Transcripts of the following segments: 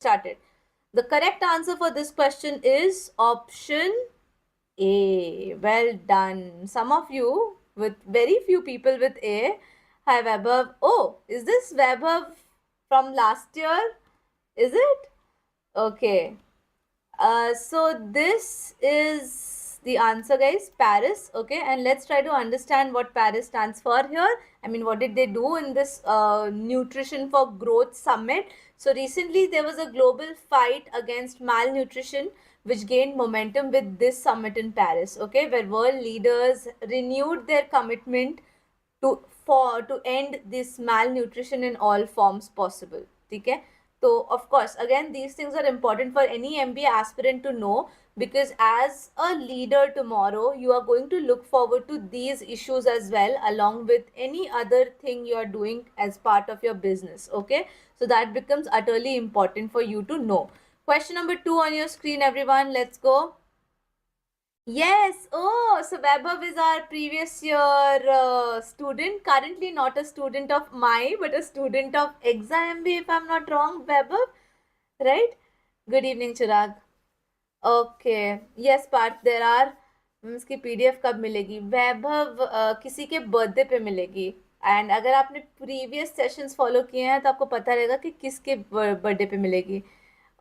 started. The correct answer for this question is option A. Well done. Some of you, with very few people with A, have Vaibhav. Oh, is this Vaibhav from last year? Is it? Okay. So this is the answer, guys. Paris. Okay, and let's try to understand what Paris stands for here. I mean, what did they do in this Nutrition for Growth Summit? So recently there was a global fight against malnutrition, which gained momentum with this summit in Paris. Okay, where world leaders renewed their commitment to end this malnutrition in all forms possible. Okay, so of course again these things are important for any MBA aspirant to know, because as a leader tomorrow you are going to look forward to these issues as well, along with any other thing you are doing as part of your business. Okay, so that becomes utterly important for you to know. Question number 2 on your screen, everyone. Let's go. Yes. Oh, so Vaibhav is our previous year student. Currently not a student of my, but a student of EXAM, if I'm not wrong, Vaibhav. Right? Good evening, Chirag. Okay. Yes, Parth, there are. इसकी PDF कब मिलेगी? वैभव किसी के birthday पे मिलेगी. And अगर आपने previous sessions follow किए हैं तो आपको पता रहेगा कि किसके बर्थडे पे मिलेगी.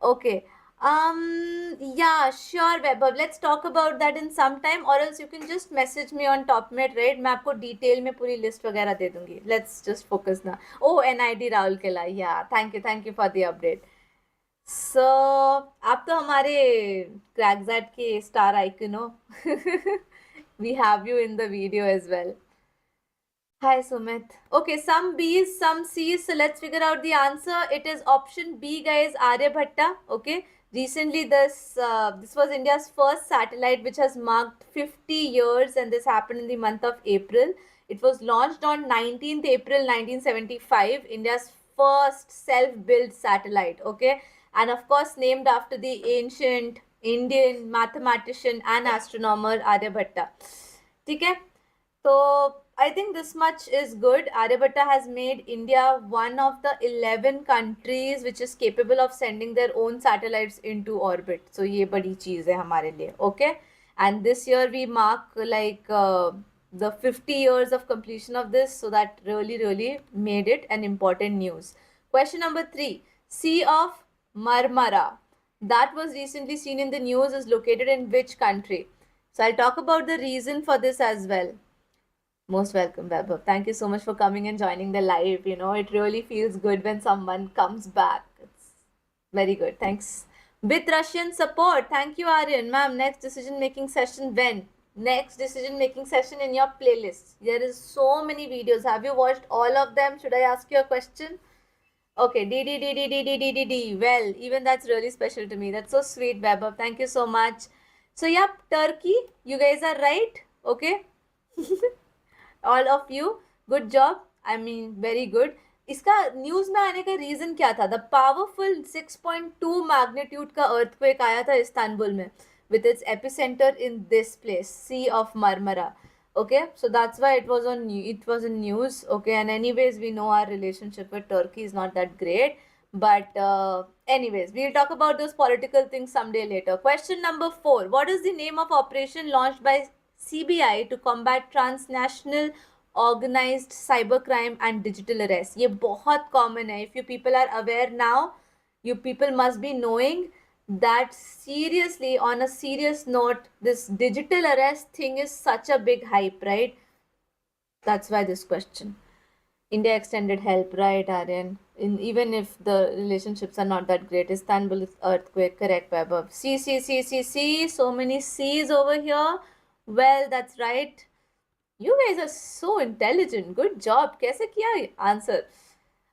Okay. Yeah, sure, Vaibhav. Let's talk about that in some time, or else you can just message me on TopMate, right? मैं आपको डिटेल में पूरी लिस्ट वगैरह दे दूंगी. Let's just focus now. Oh, NID Rahul Kela. Yeah, thank you for the update. So, आप तो हमारे क्रैकजैट के स्टार आइकन हो. We have you in the video as well. Hi Sumit. Okay, some B's, some C's. So let's figure out the answer. It is option B, guys. Aryabhatta. Okay. Recently, this was India's first satellite, which has marked 50 years, and this happened in the month of April. It was launched on 19th April 1975. India's first self-built satellite. Okay, and of course named after the ancient Indian mathematician and astronomer Aryabhatta. Okay. So I think this much is good. Aryabhatta has made India one of the 11 countries which is capable of sending their own satellites into orbit. So ये बड़ी चीज़ है हमारे लिए. Okay, and this year we mark like the 50 years of completion of this. So that really made it an important news. Question number 3. Sea of Marmara that was recently seen in the news is located in which country? So I'll talk about the reason for this as well. Most welcome, Vaibhav. Thank you so much for coming and joining the live. You know, it really feels good when someone comes back. It's very good. Thanks. With Russian support. Thank you, Aryan. Ma'am, next decision making session when? Next decision making session in your playlist. There is so many videos. Have you watched all of them? Should I ask you a question? Okay, D. Well, even that's really special to me. That's so sweet, Vaibhav. Thank you so much. So, yep, Turkey. You guys are right. Okay. All of you good job. I mean very good. इसका news में आने का reason क्या था? The powerful 6.2 magnitude का earthquake आया था Istanbul में with its epicenter in this place, Sea of Marmara. Okay, so that's why it was in news. Okay, and anyways we know our relationship with Turkey is not that great, but anyways we'll talk about those political things someday later. Question number 4. What is the name of operation launched by CBI to combat transnational organized cybercrime and digital arrest? ये बहुत common है. If you people are aware now, you people must be knowing that seriously, on a serious note, this digital arrest thing is such a big hype, right? That's why this question. India extended help, right, Aryan? Even if the relationships are not that great. Istanbul earthquake, correct, Vaibhav. C. So many C's over here. Well, that's right. You guys are so intelligent. Good job. कैसे किया answer?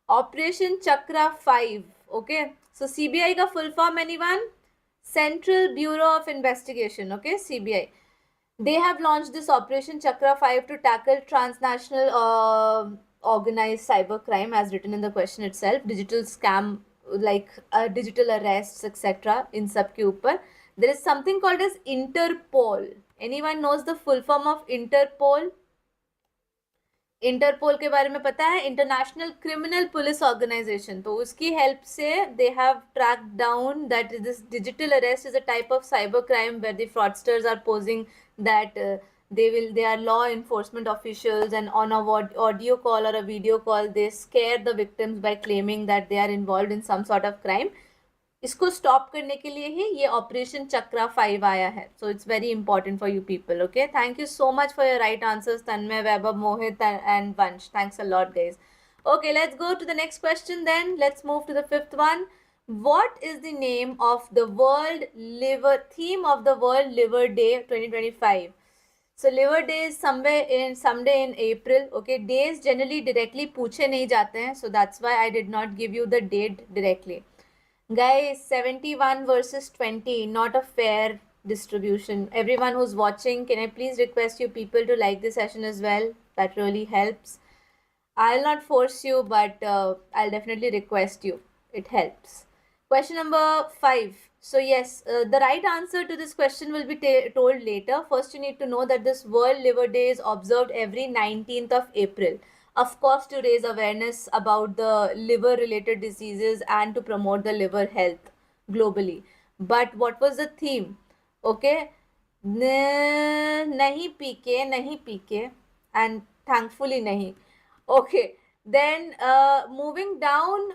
Operation Chakra 5. Okay. So CBI का full form, anyone? Central Bureau of Investigation. Okay, CBI. They have launched this Operation Chakra 5 to tackle transnational organized cybercrime, as written in the question itself. Digital scam like digital arrests, etc. in सब के ऊपर. There is something called as Interpol. Anyone knows the full form of Interpol? Interpol के बारे में पता है, international criminal police organisation, तो उसकी हेल्प से they have track down that this digital arrest is a type of cyber crime where the fraudsters are posing that they are law enforcement officials, and on a audio call or a video call they scare the victims by claiming that they are involved in some sort of crime. इसको stop करने के लिए ही ये operation चक्रा 5 आया है. So it's very important for you people. Okay, thank you so much for your right answers, Tanmay, Vaibhav, Mohit and Vansh. Thanks a lot guys. Okay, let's go to the next question then. Let's move to the fifth one. What is the name of the world liver theme of the World Liver Day 2025? So liver day is someday in April. Okay, days generally directly पूछे नहीं जाते हैं, so that's why I did not give you the date directly. Guys, 71 versus 20, not a fair distribution. Everyone who's watching, can I please request you people to like this session as well? That really helps. I'll not force you, but I'll definitely request you. It helps. Question number 5. So yes, the right answer to this question will be told later. First, you need to know that this World Liver Day is observed every 19th of April. Of course, to raise awareness about the liver related diseases and to promote the liver health globally. But what was the theme? Okay, nahi pike, and thankfully nahi. Okay, then moving down,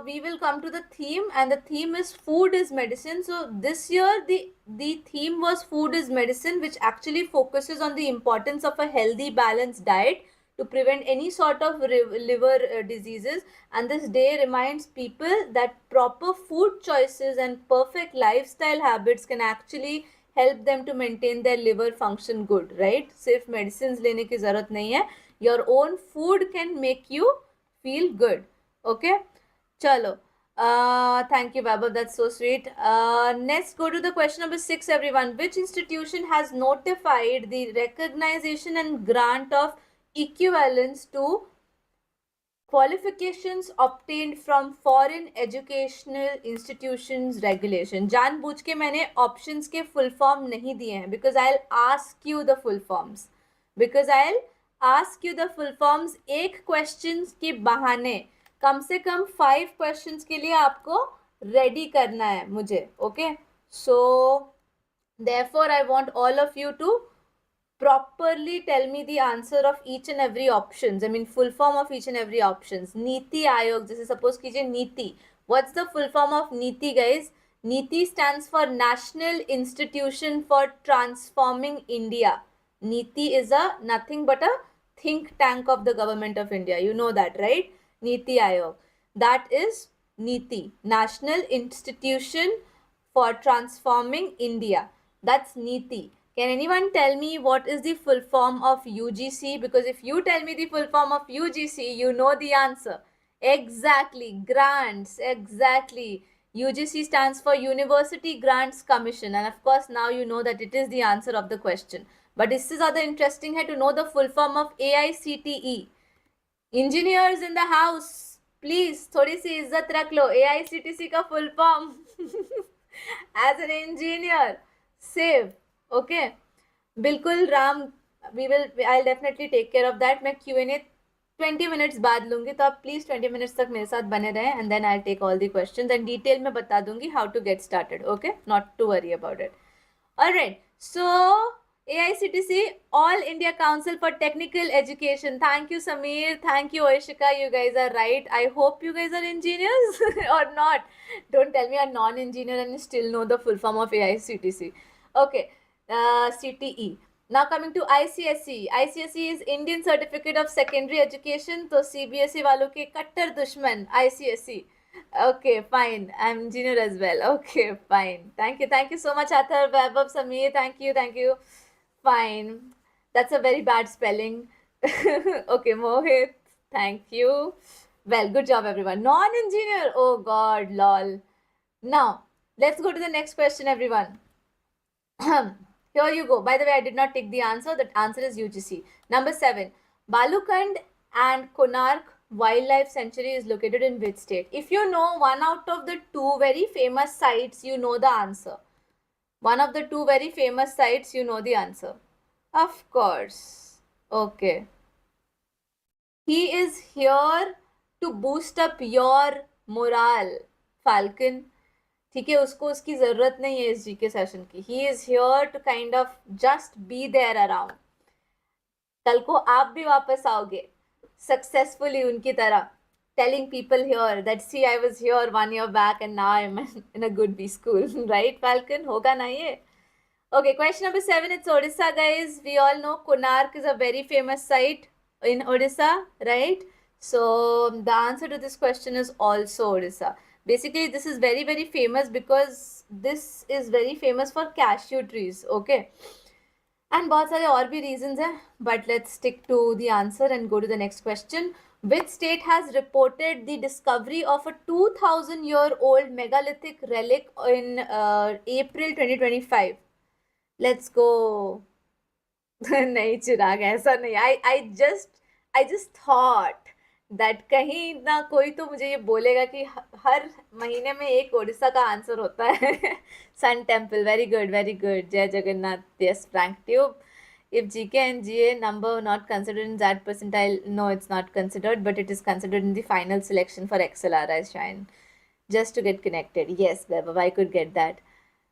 we will come to the theme, and the theme is food is medicine. So this year the theme was food is medicine, which actually focuses on the importance of a healthy balanced diet to prevent any sort of liver diseases. And this day reminds people that proper food choices and perfect lifestyle habits can actually help them to maintain their liver function good, right? सिर्फ medicines लेने की ज़रूरत नहीं है. Your own food can make you feel good. Okay, chalo. Thank you, Baba. That's so sweet. Let's go to the question number 6, everyone. Which institution has notified the recognition and grant of equivalence to qualifications obtained from foreign educational institutions regulation? जानबूझ के मैंने options के full form नहीं दिए हैं because I'll ask you the full forms. एक question के बहाने कम से कम 5 क्वेश्चंस के लिए आपको रेडी करना है मुझे. Okay, so therefore I want all of you to properly tell me the answer of each and every options. I mean full form of each and every options. NITI Aayog, जैसे सपोज कीजिए नीति. What's the full form of नीति, guys? नीति stands for National Institution for Transforming India. नीति is a nothing but a think tank of the government of India. You know that, right? NITI Aayog. That is नीति, National Institution for Transforming India. That's नीति. Can anyone tell me what is the full form of UGC? Because if you tell me the full form of UGC, you know the answer. Exactly, grants, exactly. UGC stands for University Grants Commission, and of course now you know that it is the answer of the question. But this is other interesting है to know the full form of AICTE. Engineers in the house, please थोड़ी सी इज्जत रख लो. AICTE का full form. As an engineer, save. Okay, बिल्कुल Ram, I'll definitely take care of that. मैं Q&A 20 minutes बाद लूँगी, तो आप प्लीज़ 20 minutes तक मेरे साथ बने रहें, and then I'll take all the questions and detail में बता दूँगी how to get started. Okay, not to worry about it. Alright, so AICTC, All India Council for Technical Education. Thank you, Sameer. Thank you, Oishika. You guys are right. I hope you guys are engineers or not. Don't tell me you're non-engineer and you still know the full form of AICTC. Okay, CTE. Now coming to ICSE. ICSE is Indian Certificate of Secondary Education. तो CBSE वालों के कट्टर दुश्मन ICSE. Okay, fine. I'm engineer as well. Okay, fine. Thank you so much, Athar, Vaibhav, Sameer. Thank you. Fine. That's a very bad spelling. Okay, Mohit. Thank you. Well, good job, everyone. Non-engineer. Oh God, lol. Now, let's go to the next question, everyone. Here you go. By the way, I did not take the answer. The answer is UGC. Number 7. Balukand and Konark Wildlife Sanctuary is located in which state? If you know one out of the 2 very famous sites, you know the answer. One of the 2 very famous sites, you know the answer. Of course. Okay. He is here to boost up your morale, Falcon. ठीक है, उसको उसकी जरूरत नहीं है इस GK session की. He is here to kind of just be there around. कल को आप भी वापस आओगे सक्सेसफुली उनकी तरह, telling people here that see I was here 1 year back and now I'm in a good B school. Right, Falcon? होगा ना ये? Okay, question number 7. It's Odisha, guys. We all know Konark is a very famous site in Odisha, right? So the answer to this question is also Odisha. Basically, this is very, very famous because this is very famous for cashew trees. Okay. And बहुत सारे और भी reasons हैं, but let's stick to the answer and go to the next question. Which state has reported the discovery of a 2000-year-old megalithic relic in April 2025? Let's go. नहीं चिराग, ऐसा नहीं. I just thought that कहीं ना कोई तो मुझे ये बोलेगा कि हर महीने में एक ओडिशा का आंसर होता है. Sun temple. Very good, very good. जय Jagannath. Yes, frank tube. If GK and GA number not considered in that percentile, no, it's not considered, but it is considered in the final selection for XLRI Shine. Just to get connected. Yes, Vaibhav, I could get that.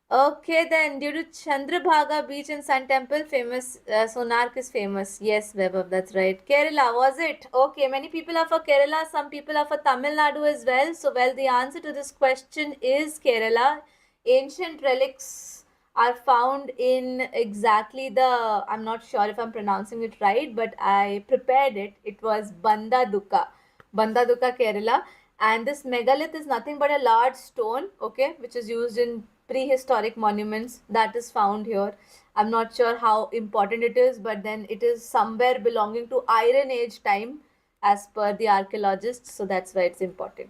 Okay, then due to Chandrabhaga Beach and Sun Temple, famous Sonark is famous. Yes, Vaibhav, that's right. Kerala, was it? Okay, many people are for Kerala, some people are for Tamil Nadu as well. So, well, the answer to this question is Kerala. Ancient relics are found in exactly the, I'm not sure if I'm pronouncing it right, but I prepared it. It was Bandaduka, Kerala. And this megalith is nothing but a large stone, okay, which is used in prehistoric monuments that is found here. I'm not sure how important it is, but then it is somewhere belonging to Iron Age time as per the archaeologists, so that's why it's important.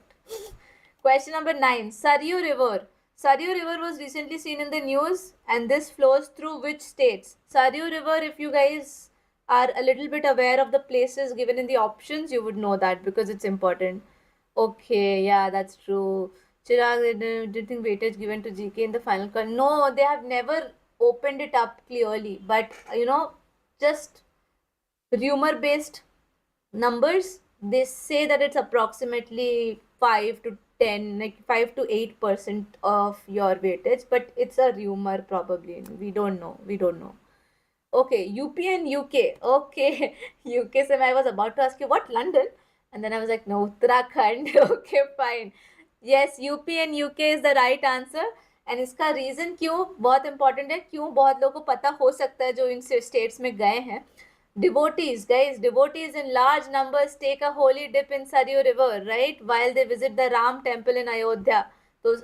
Question number 9. Saryu River. Saryu River was recently seen in the news, and this flows through which states? Saryu River, if you guys are a little bit aware of the places given in the options, you would know that because it's important. Okay, yeah, that's true. Chirag, do you think weightage given to GK in the final call? No, they have never opened it up clearly, but just rumor based numbers, they say that it's approximately 5 to 10, like 5 to 8% of your weightage, but it's a rumor probably. We don't know. Okay, UP and UK. Okay, UK. So I was about to ask you what London, and then I was like, no, Uttarakhand. Okay, fine. Yes, UP and UK is the right answer. And इसका reason क्यों बहुत important है, क्यों बहुत लोगों को पता हो सकता है जो इन स्टेट्स में गए हैं. Devotees, guys, devotees in large numbers take a holy dip in Saryu River, right? While they visit the Ram temple in Ayodhya. So,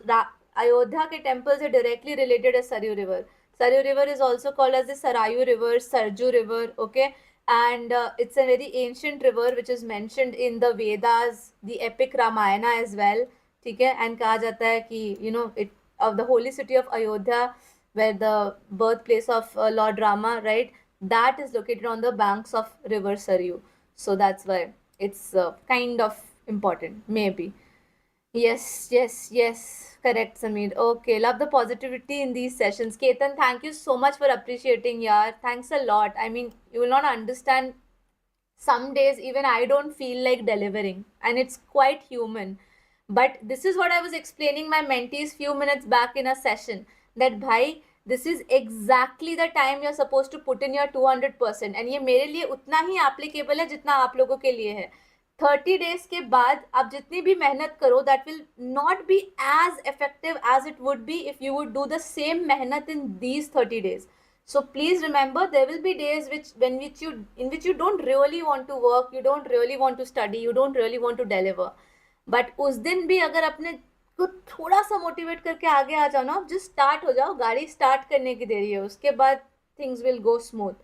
Ayodhya ke temple se directly related is Saryu River. Saryu River is also called as the Sarayu River, Sarju River, okay? And it's a very ancient river which is mentioned in the Vedas, the epic Ramayana as well. ठीक है, and कहा जाता है कि it of the holy city of Ayodhya, where the birthplace of Lord Rama, right? That is located on the banks of river Saryu. So that's why it's kind of important, maybe. Yes, yes, yes. Correct, Samir. Okay, love the positivity in these sessions. Ketan, thank you so much for appreciating, yaar. Thanks a lot. I mean, you will not understand. Some days even I don't feel like delivering, and it's quite human. But this is what I was explaining my mentees few minutes back in a session, that bhai, this is exactly the time you're supposed to put in your 200%, and ये मेरे लिए उतना ही applicable है जितना आप लोगों के लिए है. 30 days के बाद आप जितनी भी मेहनत करो, that will not be as effective as it would be if you would do the same मेहनत in these 30 days. So please remember, there will be days in which you don't really want to work, you don't really want to study, you don't really want to deliver. But उस दिन भी अगर अपने को थोड़ा सा motivate करके आगे आ जाओ ना, just start हो जाओ, गाड़ी स्टार्ट करने की देरी है, उसके बाद things will go smooth.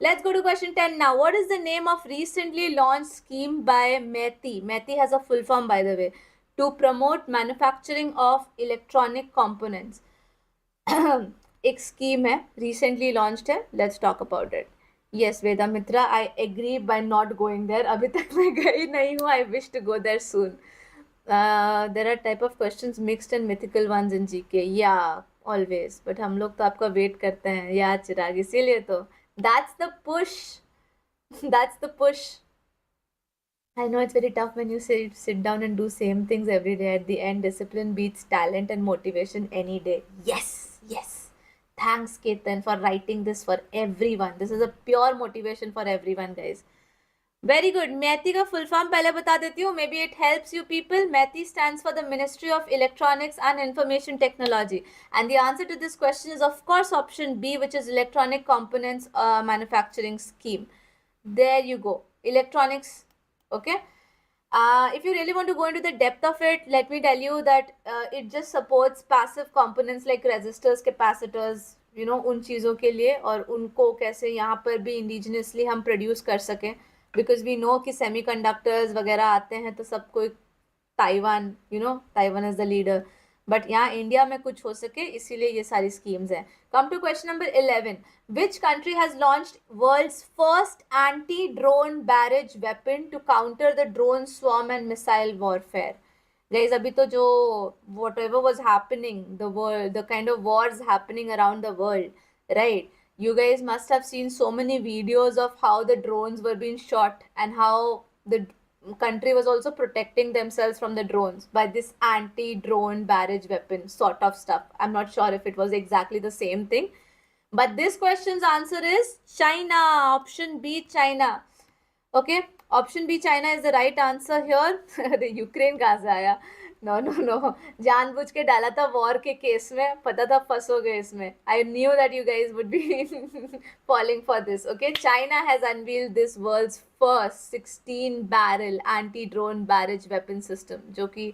Let's go to question 10 now. What is the name of recently launched scheme by METI? METI has a full form, by the way, to promote manufacturing of electronic components. एक scheme है, recently launched है. Let's talk about it. Yes Veda Mitra, I agree by not going there. अभी तक मैं गई नहीं हूँ. I wish to go there soon. There are type of questions mixed and mythical ones in GK. Yeah always, but हम लोग तो आपका वेट करते हैं या चिराग, इसीलिए तो that's the push. That's the push. I know it's very tough when you sit down and do same things every day. At the end, discipline beats talent and motivation any day. Yes, yes. Thanks, Ketan, for writing this for everyone. This is a pure motivation for everyone, guys. Very good. मैती का full form पहले बता देती हूँ. Maybe it helps you people. Maiti stands for the Ministry of Electronics and Information Technology. And the answer to this question is, of course, option B, which is Electronic Components Manufacturing Scheme. There you go. Electronics. Okay. If you really want to go into the depth of it, let me tell you that it just supports passive components like resistors, capacitors, उन चीज़ों के लिए, और उनको कैसे यहाँ पर भी इंडिजिनियसली हम प्रोड्यूस कर सकें, बिकॉज वी नो कि सेमीकंडक्टर्स वगैरह आते हैं तो सब कोई Taiwan, Taiwan is the leader, but यहाँ इंडिया में कुछ हो सके इसीलिए ये सारी स्कीम्स हैं. Come to question number 11. Which country has launched world's first anti-drone barrage weapon to counter the drone swarm and missile warfare? Guys, अभी तो जो whatever was happening, the kind of wars happening around the world, right? You guys must have seen so many videos of how the drones were being shot and how the country was also protecting themselves from the drones by this anti-drone barrage weapon sort of stuff. I'm not sure if it was exactly the same thing, but this question's answer is China. Option B, China. Okay, option B, China is the right answer here. The Ukraine कहाँ से आया? No, no, no. जानबूझ के डाला था war के case में, पता था फंसोगे इसमें. I knew that you guys would be falling for this. Okay, China has unveiled this world's first 16-barrel anti-drone barrage weapon system, जो कि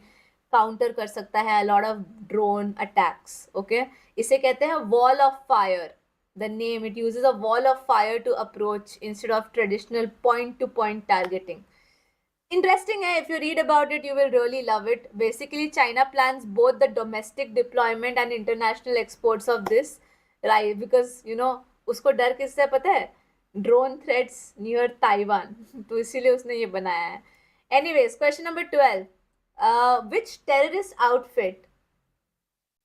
काउंटर कर सकता है a lot of drone attacks. Okay, इसे कहते हैं wall of fire. The name, it uses a wall of fire to approach instead of traditional point to point targeting. Interesting, eh? If you read about it, you will really love it. Basically, China plans both the domestic deployment and international exports of this, right? Because उसको डर किससे पता है? Drone threats near Taiwan. तो इसीलिए उसने ये बनाया है. Anyways, question number 12. Which terrorist outfit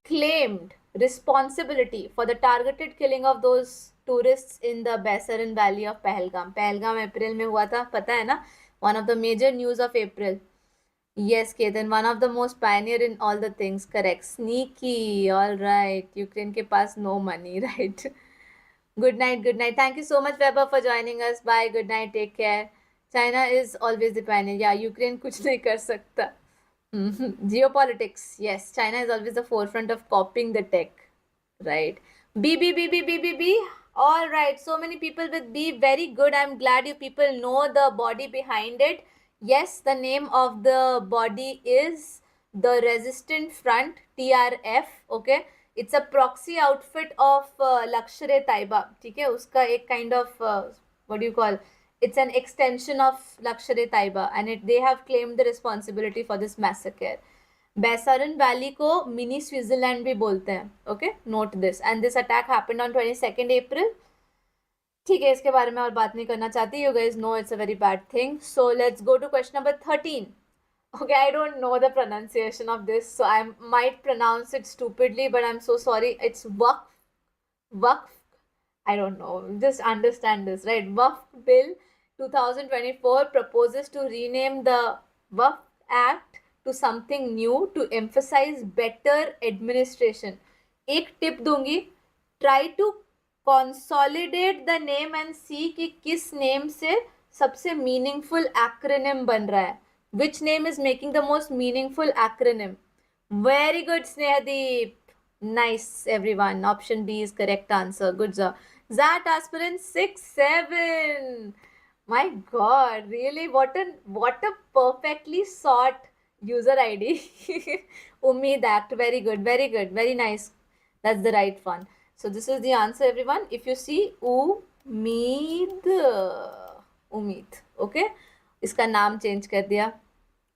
claimed responsibility for the targeted killing of those tourists in the Baisaran Valley of Pahalgam? Pahalgam अप्रैल में हुआ था, पता है ना? One of the major news of April. Yes, Ketan, one of the most pioneer in all the things. Correct. Sneaky. All right. Ukraine के पास no money, right? Good night. Good night. Thank you so much, Weber, for joining us. Bye. Good night. Take care. China is always the pioneer. Yeah, Ukraine कुछ नहीं कर सकता. Geopolitics. Yes, China is always the forefront of copying the tech. Right. B, B, B, B, B, B, B. All right. So many people with B. Very good. I'm glad you people know the body behind it. Yes, the name of the body is the Resistant Front, TRF. Okay. It's a proxy outfit of Lashkar-e-Taiba. ठीक है, उसका एक kind of what do you call? It's an extension of Lashkar-e-Taiba, and they have claimed the responsibility for this massacre. Baisaran Valley को mini Switzerland भी बोलते हैं. Okay, note this. And this attack happened on 22 अप्रैल. ठीक है, इसके बारे में और बात नहीं करना चाहती. You guys know it's a very bad thing. So let's go to question number 13. Okay, I don't know the pronunciation of this, so I might pronounce it stupidly, but I'm so sorry. It's Waqf. Waqf. I don't know. Just understand this, right? Waqf Bill 2024 proposes to rename the Waqf Act to something new to emphasize better administration. एक tip दूंगी. Try to consolidate the name and see कि किस name से सबसे meaningful acronym बन रहा है. Which name is making the most meaningful acronym? Very good, Snehadeep. Nice, everyone. Option B is correct answer. Good job. Zat aspirant 6-7. My God, really? What a perfectly sought user ID. Umeed Act. Very good. Very good. Very nice. That's the right one. So this is the answer, everyone. If you see Umeed. Umeed. Okay. इसका नाम change कर दिया.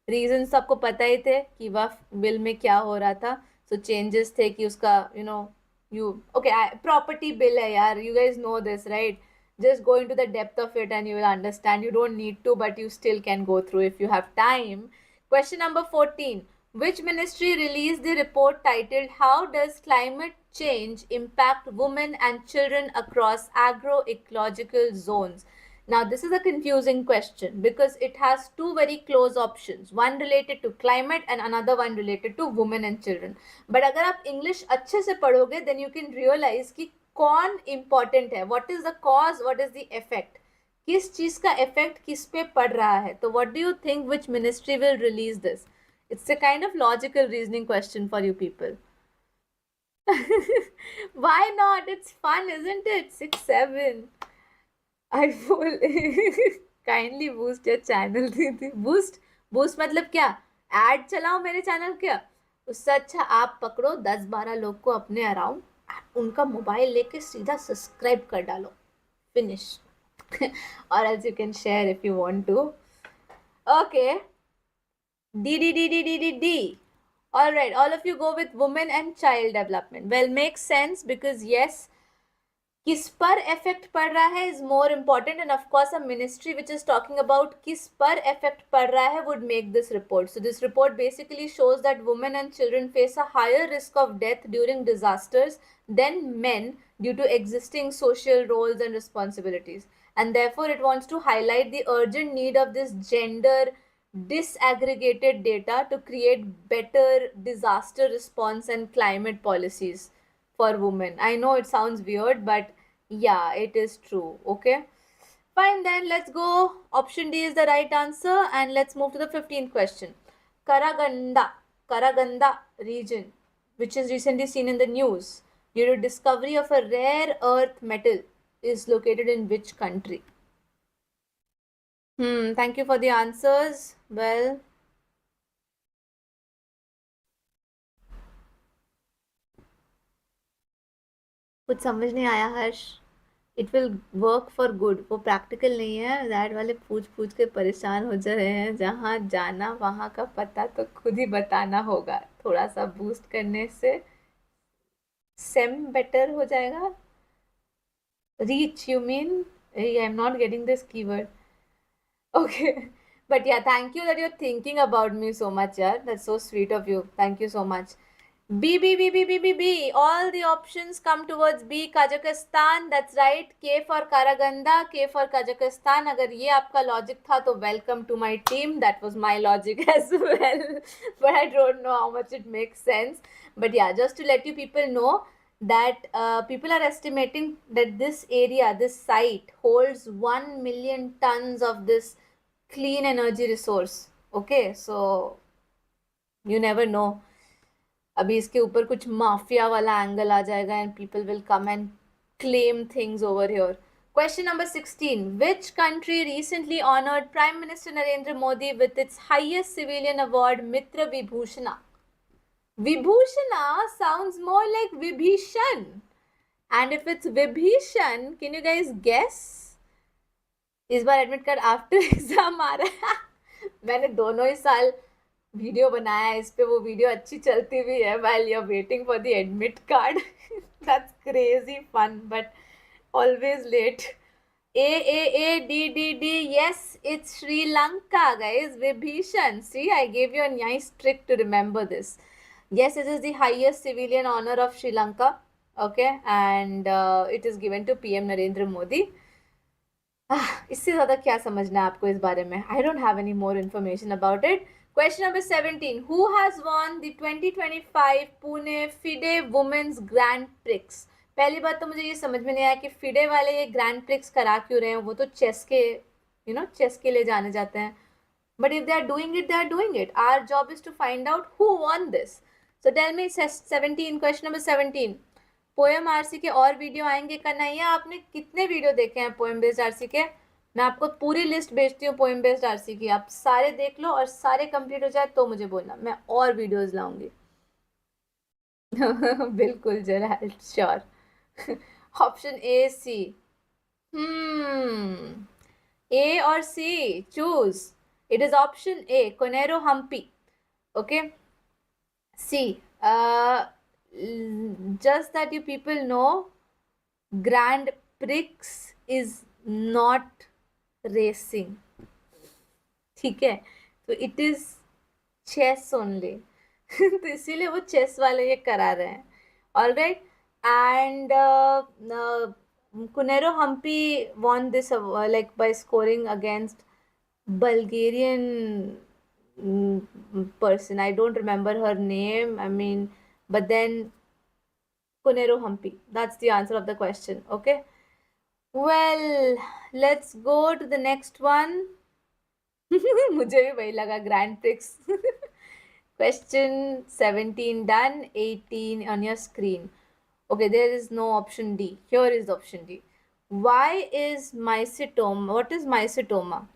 Reason सबको पता ही थे कि Waqf bill में क्या हो रहा था. सो चेंजेस थे कि उसका प्रॉपर्टी बिल है यार. You guys know this right. Just go into the depth of it and you will understand. You don't need to, but you still can go through if you have time. Question number 14. Which ministry released the report titled How Does Climate Change Impact Women and Children Across Agroecological Zones? Now, this is a confusing question because it has two very close options, one related to climate and another one related to women and children. But अगर आप English अच्छे से पढ़ोगे, then you can realize कि कौन important है, what is the cause, what is the effect, किस चीज का effect किस पे पड़ रहा है. तो what do you think which ministry will release this? It's a kind of logical reasoning question for you people. Why not? It's fun, isn't it? 6, 7. I full kindly boost your channel दीदी. Boost मतलब क्या? Add चलाओ मेरे channel क्या? उससे अच्छा आप पकड़ो 10-12 लोग को अपने अराउंड, उनका मोबाइल लेके सीधा सब्सक्राइब कर डालो, finish. or else you can share if you want to. Okay. D. All right, all of you go with women and child development. Well, makes sense because yes, किस पर effect पड़ रहा है is more important, and of course a ministry which is talking about किस पर effect पड़ रहा है would make this report. So this report basically shows that women and children face a higher risk of death during disasters than men due to existing social roles and responsibilities. And therefore it wants to highlight the urgent need of this gender disaggregated data to create better disaster response and climate policies for women. I know it sounds weird, but yeah, it is true. Okay. Fine, then let's go. Option D is the right answer, and let's move to the 15th question. Karaganda region, which is recently seen in the news due to discovery of a rare earth metal, is located in which country? Thank you for the answers. Well, कुछ समझ नहीं आया Harsh. It will work for good. वो practical नहीं है. That वाले पूछ पूछ के परेशान हो जा रहे हैं. जहाँ जाना वहाँ का पता तो खुद ही बताना होगा. थोड़ा सा बूस्ट करने से सेम बेटर हो जाएगा. Reach you mean? I am not getting this keyword. Okay. But yeah, thank you that you're thinking about me so much, yeah. That's so sweet of you. Thank you so much. B. All the options come towards B. Kazakhstan. That's right. K for Karaganda. K for Kazakhstan. अगर ये आपका logic था तो welcome to my team. That was my logic as well. But I don't know how much it makes sense. But yeah, just to let you people know that people are estimating that this area, this site holds 1 million tons of this clean energy resource. Okay, so you never know. अभी इसके ऊपर कुछ mafia वाला angle आ जाएगा and people will come and claim things over here. Question number 16. Which country recently honored Prime Minister Narendra Modi with its highest civilian award, Mitra Vibhushana? Vibhushana sounds more like Vibhishan. And if it's Vibhishan, can you guys guess? इस बार admit card after exam आ रहा है. मैंने दोनों ही साल video बनाया है इस पे. वो वीडियो अच्छी चलती भी है while you're waiting for the admit card. That's crazy fun, but always late. D. Yes, it's Sri Lanka, guys. Vibhishan. See, I gave you a nice trick to remember this. Yes, it is the highest civilian honor of Sri Lanka. Okay, and it is given to PM Narendra Modi. इससे ज़्यादा क्या समझना है आपको इस बारे में? I don't have any more information about it. Question number 17. Who has won the 2025 Pune FIDE Women's Grand Prix? पहली बात तो मुझे ये समझ में नहीं आया कि FIDE वाले ये ग्रैंड प्रिक्स करा क्यों रहे हैं. वो तो चेस के चेस के लिए जाने जाते हैं. But if they are doing it, they are doing it. Our job is to find out who won this. So tell me 17, question number 17. Poem RC के और वीडियो आएंगे कन्हैया? आपने कितने वीडियो देखे हैं पोएम बेस्ड आरसी के? मैं आपको पूरी लिस्ट भेजती हूँ पोएम बेस्ड आरसी की. आप सारे देख लो और सारे कंप्लीट हो जाए तो मुझे बोलना. मैं और वीडियोस लाऊंगी. बिल्कुल जरा sure. Option A C. A और C choose. It is option A Koneru Humpy. Okay. C. Just that you people know, Grand Prix is not racing. ठीक है, तो it is chess only. तो इसीलिए वो चेस वाले ये करा रहे हैं. All right, and Cunero Humpy won this like by scoring against Bulgarian person. I don't remember her name. I mean, but then Cunero Humpy. That's the answer of the question. Okay. Well, let's go to the next one. मुझे भी वही लगा Grand Prix. Question 17 done, 18 on your screen. Okay, there is no option D. Here is option D. Why is mycetoma? What is mycetoma?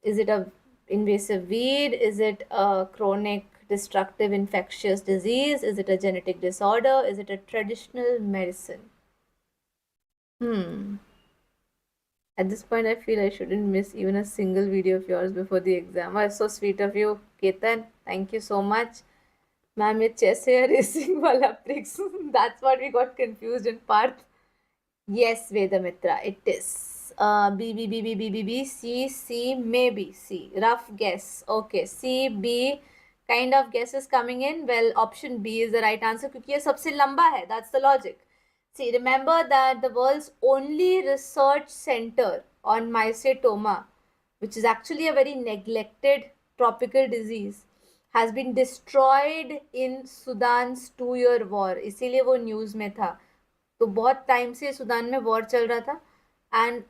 Is it a invasive weed? Is it a chronic destructive infectious disease? Is it a genetic disorder? Is it a traditional medicine? Hmm. At this point, I feel I shouldn't miss even a single video of yours before the exam. Oh, so sweet of you, Ketan. Thank you so much. Ma'am, ये chess है racing वाला tricks. That's what we got confused in Parth. Yes, Vedamitra, it is. B, B, B, B, B, B, B, C, C, maybe C. Rough guess. Okay, C, B, kind of guess is coming in. Well, option B is the right answer क्योंकि ये सबसे लंबा है. That's the logic. See, remember that the world's only research center on mycetoma, which is actually a very neglected tropical disease, has been destroyed in Sudan's 2-year war. इसीलिए वो news में था. तो बहुत टाइम से सूडान में war चल रहा था एंड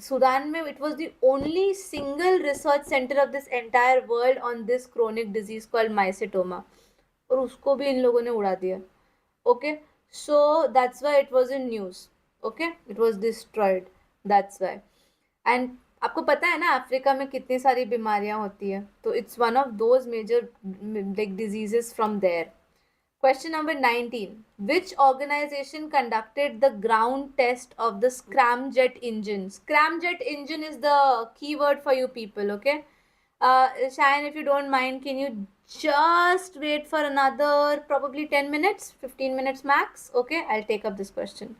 सूडान में it was the only single research centre of this entire world on this chronic disease called mycetoma और उसको भी इन लोगों ने उड़ा दिया. Okay, so that's why it was in news. Okay, it was destroyed, that's why. And आपको पता है ना अफ्रीका में कितनी सारी बीमारियां होती है, तो it's one of those major like diseases from there. Question number 19. Which organization conducted the ground test of the scramjet engine? Scramjet engine is the keyword for you people, okay? Cheyenne, if you don't mind, can you just wait for another probably 10 minutes, 15 minutes max? Okay, I'll take up this question.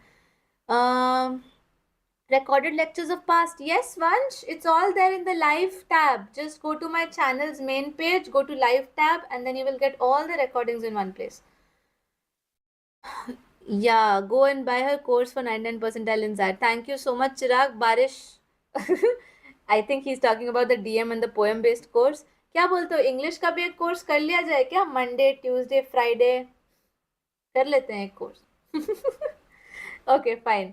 Recorded lectures of past. Yes, Vansh, it's all there in the live tab. Just go to my channel's main page, go to live tab, and then you will get all the recordings in one place. Yeah, go and buy her course for 99 percentile in that. Thank you so much, Chirag. Barish. I think he's talking about the DM and the poem based course. क्या बोलते हो, English का भी एक course कर लिया जाए क्या? मंडे, ट्यूसडे, फ्राइडे कर लेते हैं एक course. Okay, fine.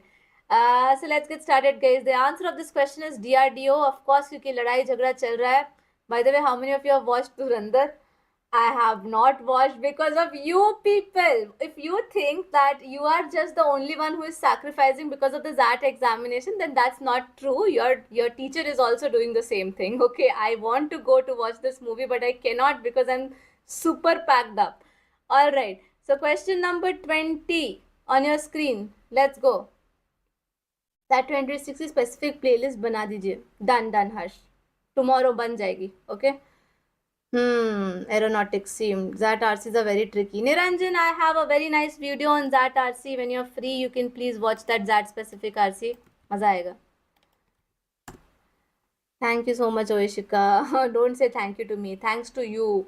So let's get started, guys. The answer of this question is DRDO, of course, क्योंकि लड़ाई झगड़ा चल रहा है. By the way, how many of you have watched Dhurandhar? I have not watched because of you people. If you think that you are just the only one who is sacrificing because of the ZAT examination, then that's not true. Your teacher is also doing the same thing. Okay, I want to go to watch this movie, but I cannot because I'm super packed up. All right. So question number 20 on your screen. Let's go. That 2060 specific playlist बना दीजिए. Done, Harsh. Tomorrow बन जाएगी. Okay. Aeronautics sim. ZAT RC is a very tricky. Niranjan, I have a very nice video on ZAT RC. When you're free, you can please watch that ZAT specific RC. मजा आएगा. Thank you so much, Oishika. Don't say thank you to me. Thanks to you.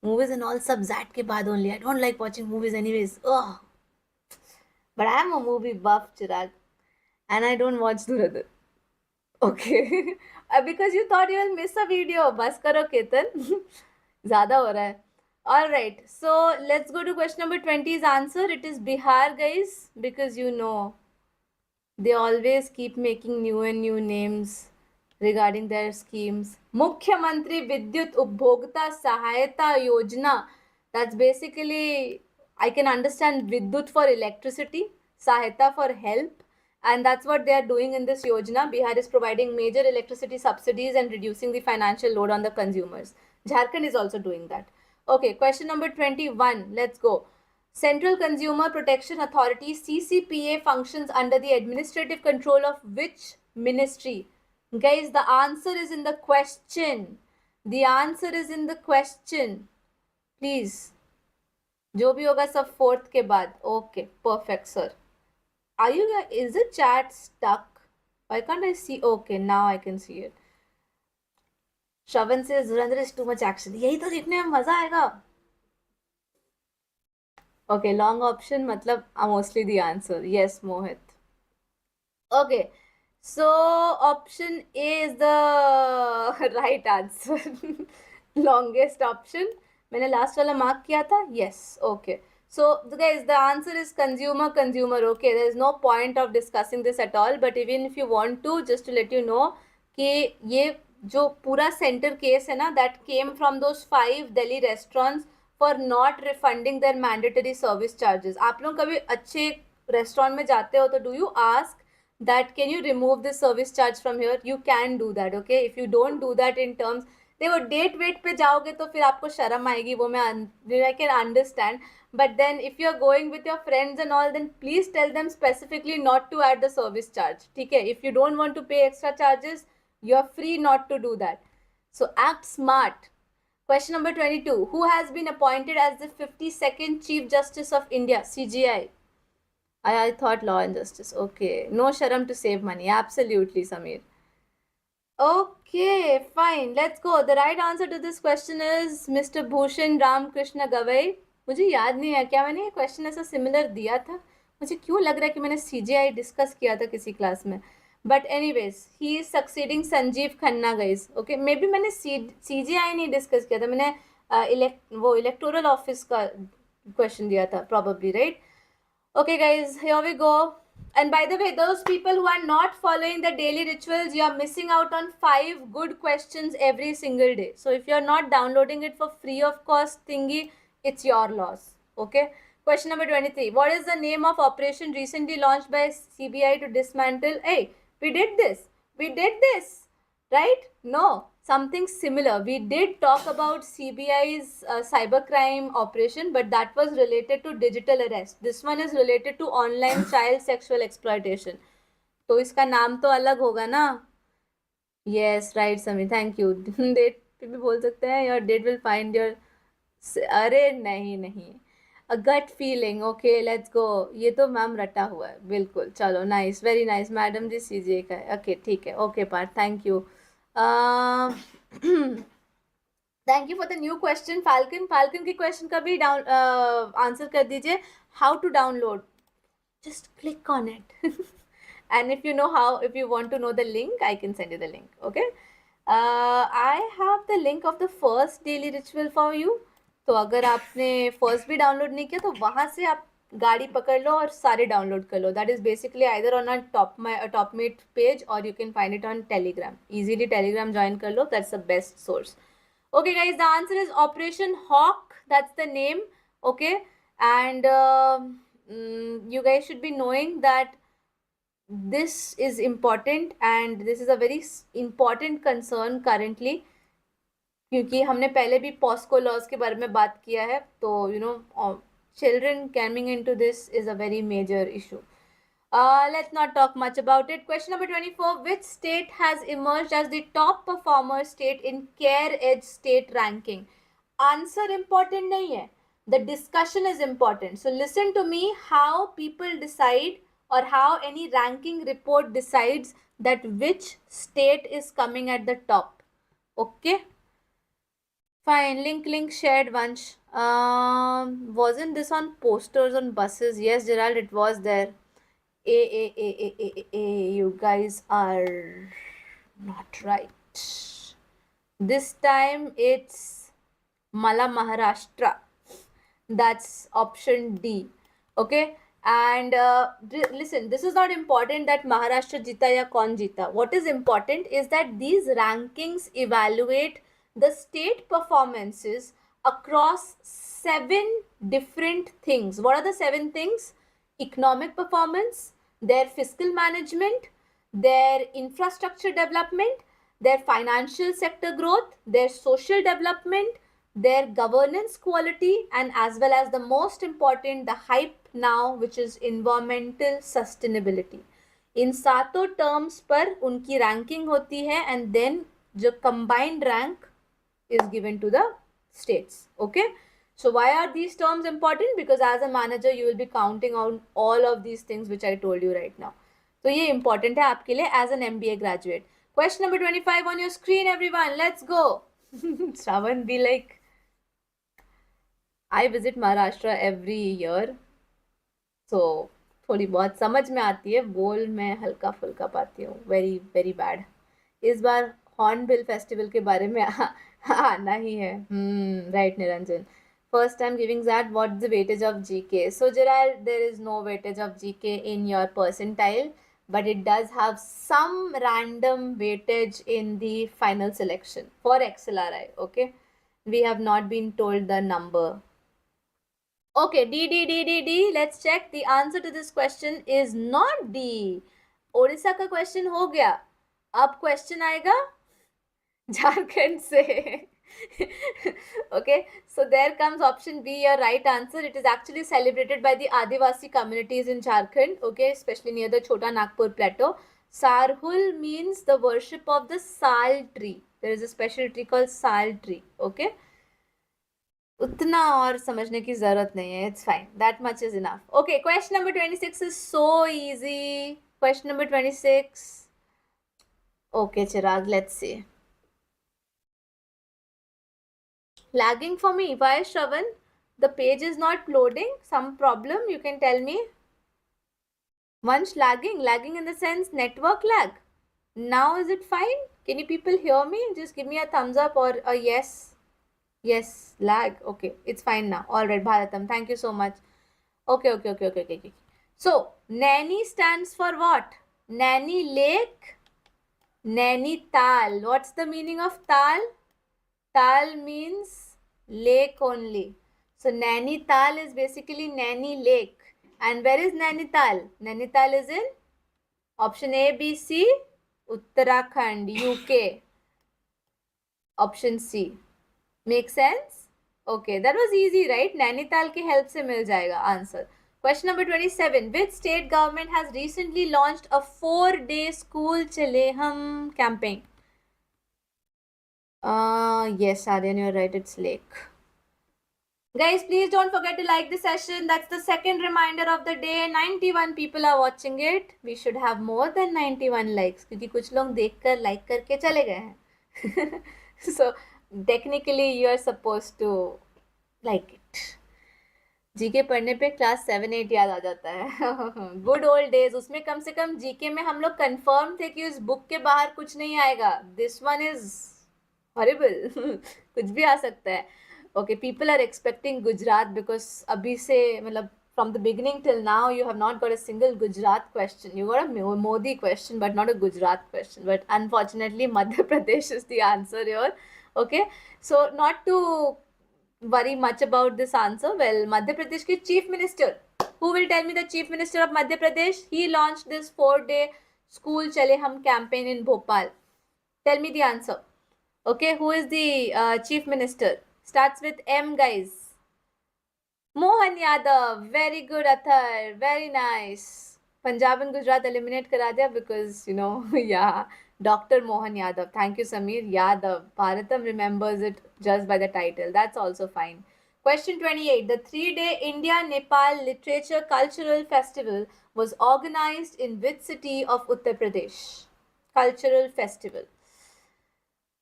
Movies and all sub ZAT के बाद only. I don't like watching movies anyways. Ugh. But I am a movie buff, Chirag. And I don't watch Dhurandhar. Okay. Because you thought you will miss a video. बस करो केतन. ज़्यादा हो रहा है. All right. So let's go to question number 20's answer. It is Bihar, guys. Because you know, they always keep making new and new names regarding their schemes. Mukhyamantri Vidyut Upbhogta Sahayata Yojana. That's basically, I can understand Vidyut for electricity, Sahayata for help. And that's what they are doing in this Yojana. Bihar is providing major electricity subsidies and reducing the financial load on the consumers. Jharkhand is also doing that. Okay, question number 21. Let's go. Central Consumer Protection Authority CCPA functions under the administrative control of which ministry? Guys, the answer is in the question. The answer is in the question. Please. जो भी होगा सब fourth के बाद. Okay, perfect, sir. Are you, is the chat stuck? Why can't I see? Okay, now I can see it. Shravan says Dhurandhar is too much action. यही तो देखने में मजा आएगा. Okay, long option मतलब mostly the answer. Yes, Mohit. Okay, so option A is the right answer. Longest option. मैंने last वाला mark किया था. Yes. Okay. So guys, the answer is consumer, consumer. Okay, there is no point of discussing this at all. But even if you want to, just to let you know कि ये जो पूरा center case है ना, that came from those 5 Delhi restaurants for not refunding their mandatory service charges. आप लोग कभी अच्छे restaurant में जाते हो तो do you ask that can you remove this service charge from here? You can do that. Okay, if you don't do that in terms, देखो date wait पे जाओगे तो फिर आपको शर्म आएगी, वो मैं I can understand. But then if you are going with your friends and all, then please tell them specifically not to add the service charge. ठीक है, if you don't want to pay extra charges, you are free not to do that. So act smart. Question number 22. Who has been appointed as the 52nd Chief Justice of India? CGI. I thought Law and Justice. Okay. No sharam to save money. Absolutely, Samir. Okay, fine. Let's go. The right answer to this question is Mr. Bhushan Ramkrishna Gavai. मुझे याद नहीं है क्या मैंने ये question ऐसा similar दिया था. मुझे क्यों लग रहा है कि मैंने CGI डिस्कस किया था किसी क्लास में. But anyways he is succeeding Sanjeev Khanna guys. Okay, may be मैंने CGI नहीं डिस्कस किया था, मैंने वो इलेक्टोरल ऑफिस का क्वेश्चन दिया था probably, right? Okay guys, here we go. And by the way, those people who are not following the daily rituals, you are missing out on 5 good questions every single day. So if you are not downloading it for free of cost thingy, it's your loss. Okay. Question number 23. What is the name of operation recently launched by CBI to dismantle? Hey, we did this. We did this. Right? No, something similar. We did talk about CBI's cybercrime operation, but that was related to digital arrest. This one is related to online child sexual exploitation. तो इसका नाम तो अलग होगा ना. Yes, right, Sami. Thank you. Date पे भी बोल सकते हैं. Your date will find your. अरे नहीं नहीं. A gut feeling. Okay, let's go. ये तो मैम रटा हुआ है बिल्कुल. चलो, nice, very nice. Madam ji CJ का है. Okay, ठीक है. Okay, Parth, thank you. Thank you for the new question. Falcon की क्वेश्चन का भी डाउन आंसर कर दीजिए. How to download? just click on it. And if you know how, if you want to know the link, I can send you the link. Okay, I have the link of the first daily ritual for you. तो अगर आपने first भी download नहीं किया तो वहाँ से आप गाड़ी पकड़ लो और सारे डाउनलोड कर लो. That is basically either on Topmate page और you can find it on Telegram. Easily Telegram join कर लो. That's the best source. Okay guys, the answer is Operation Hawk. That's the name. Okay, and you guys should be knowing that this is important and this is a very important concern currently, क्योंकि हमने पहले भी POCSO laws के बारे में बात किया है. तो you know, children coming into this is a very major issue. Let's not talk much about it. Question number 24. Which state has emerged as the top performer state in Care Edge state ranking? Answer important nahi hai. The discussion is important. So listen to me how people decide or how any ranking report decides that which state is coming at the top. Okay. Fine. Link shared, Vansh. Wasn't this on posters on buses? Yes, Gerald, it was there. You guys are not right. This time it's Mala Maharashtra. That's option D. Okay. And listen, this is not important that Maharashtra jita ya kaun jita. What is important is that these rankings evaluate the state performances across 7 different things. What are the 7 things? Economic performance, their fiscal management, their infrastructure development, their financial sector growth, their social development, their governance quality, and as well as the most important, the hype now, which is environmental sustainability. इन सातों terms पर उनकी ranking होती है and then जो combined rank is given to the states. Okay. So why are these terms important? Because as a manager, you will be counting on all of these things which I told you right now. So ये important है आपके लिए as an MBA graduate. Question number 25 on your screen, everyone. Let's go. Shravan be like, I visit Maharashtra every year. So थोड़ी बहुत समझ में आती है, बोल मैं हल्का फुल्का पाती हूँ, वेरी वेरी बैड। इस बार हॉर्नबिल फेस्टिवल के बारे में आना ही है। Right Niranjan, first time giving that, what's the weightage of GK? So Gerald, there is no weightage of GK in your percentile, but it does have some random weightage in the final selection for XLRI. Okay, we have not been told the number. Okay, D. Let's check. The answer to this question is not D. Odisha का question हो गया, अब question आएगा झारखंड से। Okay, so there comes option B, your right answer. It is actually celebrated by the Adivasi communities in Jharkhand, okay, especially near the Chota Nagpur plateau. Sarhul means the worship of the sal tree. There is a special tree called sal tree, okay. उतना और समझने की जरूरत नहीं है, it's fine, that much is enough. Okay, question number 26 is so easy. Question number 26, okay Chirag, let's see. Lagging for me, why Shravan? The page is not loading, some problem, you can tell me. Vansh, lagging in the sense network lag. Now is it fine? Can you people hear me? Just give me a thumbs up or a yes. Yes, lag. Okay, it's fine now. All right, Bharatam, thank you so much. Okay. So, Naini stands for what? Naini Lake, Naini Tal. What's the meaning of Tal? Tal means lake only. So, Naini Tal is basically Naini Lake. And where is Nainital? Nainital is in option A, B, C, Uttarakhand, UK. Option C. Make sense? Okay, that was easy, right? Nainital की help से मिल जाएगा answer. Question number 27. Which state government has recently launched a 4-day school Chale Hum campaign? Yes, Aryan, you're right. It's Lake. Guys, please don't forget to like the session. That's the second reminder of the day. 91 people are watching it. We should have more than 91 likes क्योंकि कुछ लोग देखकर like करके चले गए हैं. So technically you are supposed to like it. GK पढ़ने पे क्लास 7-8 याद आ जाता है. गुड ओल्ड डेज, उसमें कम से कम जीके में हम लोग कंफर्म थे कि उस बुक के बाहर कुछ नहीं आएगा. This one is horrible. कुछ भी आ सकता है. Okay, people are expecting Gujarat because अभी से मतलब from the beginning till now you have not got a single Gujarat question. You got a Modi question but not a Gujarat question. But unfortunately Madhya Pradesh is the answer here. Okay, so not to worry much about this answer. Well, Madhya Pradesh ki chief minister, who will tell me the chief minister of Madhya Pradesh? He launched this 4-day school Chale Hum campaign in Bhopal. Tell me the answer. Okay, who is the chief minister? Starts with M, guys. Mohan Yadav. Very good, Athar. Very nice. Punjab and Gujarat eliminate kara diya because, you know, yeah. Dr. Mohan Yadav. Thank you, Samir. Yadav. Bharatam remembers it just by the title. That's also fine. Question 28. The 3-day India-Nepal Literature Cultural Festival was organized in which city of Uttar Pradesh? Cultural Festival.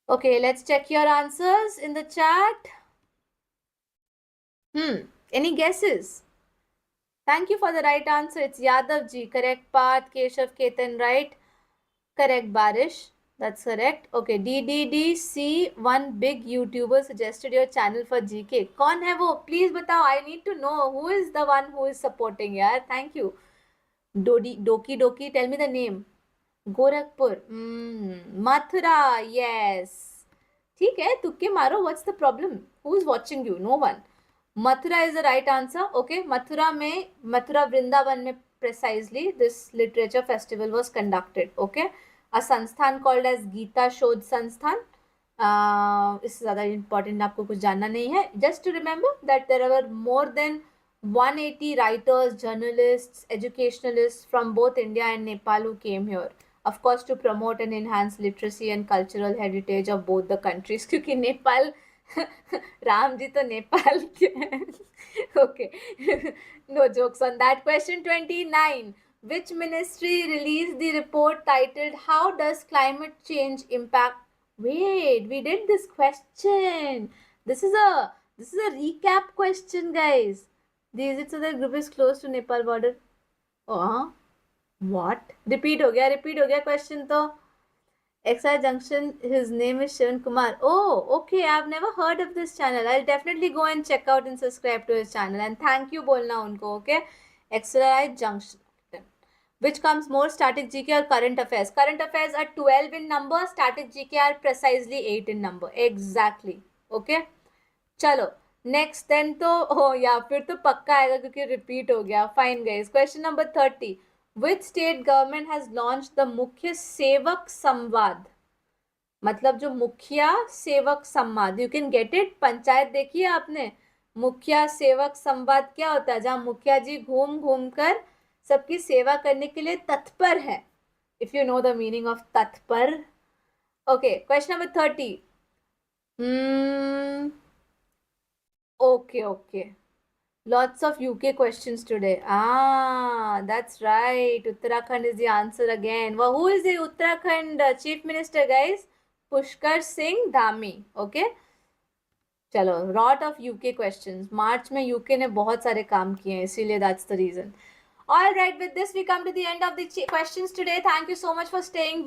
Okay, let's check your answers in the chat. Any guesses? Thank you for the right answer. It's Yadav ji. Correct path. Keshav Ketan, right? Correct, Barish. That's correct. Okay, DDDC, one big YouTuber suggested your channel for GK. कौन है वो? Please बताओ. I need to know who is the one who is supporting. यार, thank you. Doki, tell me the name. Gorakhpur. Mathura, yes. ठीक है, तुक्के मारो. What's the problem? Who is watching you? No one. Mathura is the right answer. Okay, Mathura Vrindavan mein precisely this literature festival was conducted. Okay, a संस्थान called as Geeta Shodh संस्थान. इससे ज़्यादा important आपको कुछ जानना नहीं है. Just to remember that there were more than 180 writers, journalists, educationalists from both India and Nepal who came here. Of course, to promote and enhance literacy and cultural heritage of both the countries. क्योंकि नेपाल राम जी तो नेपाल के हैं. Okay, no jokes on that. Question 29. Which ministry released the report titled How Does Climate Change Impact? Wait, we did this question. This is a recap question, guys. Is it so that group is close to Nepal border? What? Repeat हो गया question तो. XI Junction, his name is Shivan Kumar. Oh, okay. I've never heard of this channel. I'll definitely go and check out and subscribe to his channel. And thank you bolna unko, okay? XI Junction. Which comes more, static GK or current affairs? Current affairs are 12 in number. Static GK are precisely 8 in number. Exactly. Okay? चलो next then तो हो या फिर तो पक्का आएगा क्योंकि repeat हो गया. Fine guys. Question number 30. Which state government has launch the मुख्य सेवक संवाद? मतलब जो मुखिया सेवक संवाद, you can get it. Panchayat देखिए आपने. मुखिया सेवक संवाद क्या होता है? जहां मुखिया जी घूम घूम कर सबकी सेवा करने के लिए तत्पर है. If you know the meaning of तत्पर. Okay, question number 30. Okay. Lots of UK questions today. That's right. Uttarakhand is the answer again. Well, who is the Uttarakhand Chief Minister, guys? Pushkar Singh Dhami. Okay. चलो, lot of UK questions. मार्च में UK ने बहुत सारे काम किए हैं, इसीलिए that's the reason. All right, with this we come to the end of the questions today. Thank you so much for staying.